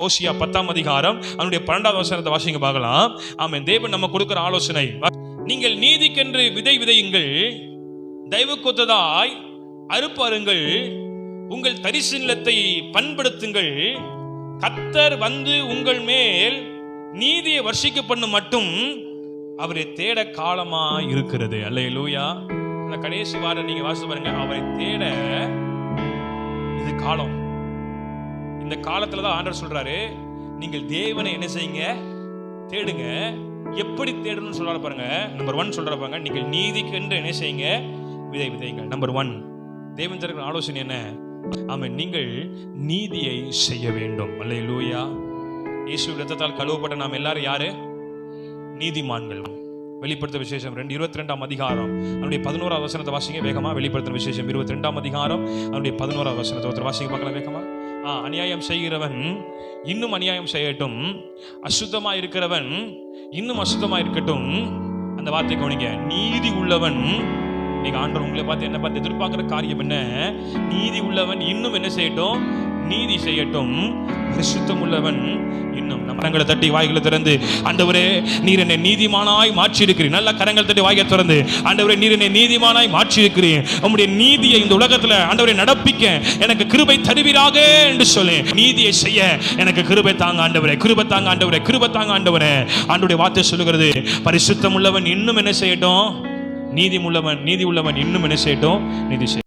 ஓசியா 10ஆம் அதிகாரம் அவனுடைய 12வது வசனத்தை வாசிங்க பார்க்கலாம். ஆமென். தேவன் நம்ம கொடுக்கிற ஆலோசனை, நீங்கள் நீதிக்கென்று விதை விதையுங்கள், தயவுக்கொத்ததாய் அறுப்பு அருங்கள், உங்கள் தரிசு நிலத்தை பண்படுத்துங்கள், கர்த்தர் வந்து உங்கள் மேல் நீதியை வர்ஷிக்க பண்ணும் மட்டும் அவரை தேட காலமா இருக்கிறது. அல்லேலூயா. இந்த கடைசி வாரம் நீங்க வாசித்து பாருங்க, அவரை தேட இது காலம். இந்த காலத்துல தான் ஆண்டவர் சொல்றாரு, நீங்கள் தேவனை என்ன செய்யுங்க, தேடுங்க. எப்படி தேடணும்னு சொல்றாரு பாருங்க. நம்பர் 1 சொல்றாரு பாருங்க, நீங்கள் நீதிக்கென்று என்ன செய்யுங்க, விதை விதைங்கள். நம்பர் 1 தேவன் தருகிற ஆலோசனை என்ன? ஆமென். நீங்கள் நீதியை செய்ய வேண்டும். அல்லேலூயா. இயேசு இரத்தத்தால் கழுவப்பட்ட நாம் எல்லாரும் யாரு? நீதிமான்கள். வெளிப்படுத்த விசேஷம் 22ஆம் அதிகாரம் அவனுடைய 11வது வசனத்தை வாசிங்க வேகமா. வெளிப்படுத்த விசேஷம் 22ஆம் அதிகாரம் அவனுடைய 11வது வசனத்தை ஒருத்தர் வாசிங்க பார்க்கலாம் வேகமா. அநியாயம் செய்கிறவன் இன்னும் அநியாயம் செய்யட்டும், அசுத்தமா இருக்கிறவன் இன்னும் அசுத்தமா இருக்கட்டும். அந்த வார்த்தை கவனிங்க. நீதி உள்ளவன், நீங்க ஆண்டவர் உங்களை பார்த்து என்ன பார்த்து எதிர்பார்க்கிற காரியம் என்ன? நீதி உள்ளவன் இன்னும் என்ன செய்யட்டும், நீதி செய்யட்டும். பரிசுத்தம் உள்ளவன் இன்னும். நம்ம கரங்களை தட்டி வாய்களை திறந்து, ஆண்டவரே நீர் என்னை நீதிமானாய் மாற்றி இருக்கிறீர். நல்ல கரங்கள் தட்டி வாயை திறந்து, ஆண்டவரே நீர் என்னை நீதிமானாய் மாற்றி இருக்கிறீர். உம்முடைய நீதியை இந்த உலகத்துல ஆண்டவரே நடப்பிக்க எனக்கு கிருபை தருவீராக என்று சொல்லி, நீதியை செய்ய எனக்கு கிருபை தாங்க ஆண்டவரே, கிருபை தாங்க ஆண்டவரே, கிருபை தாங்க ஆண்டவரே. ஆண்டவருடைய வார்த்தை சொல்லுகிறது, பரிசுத்தம் உள்ளவன் இன்னும் என்ன செய்யட்டும், நீதி உள்ளவன் இன்னும் என்ன செய்யட்டும், நீதி செய்ய.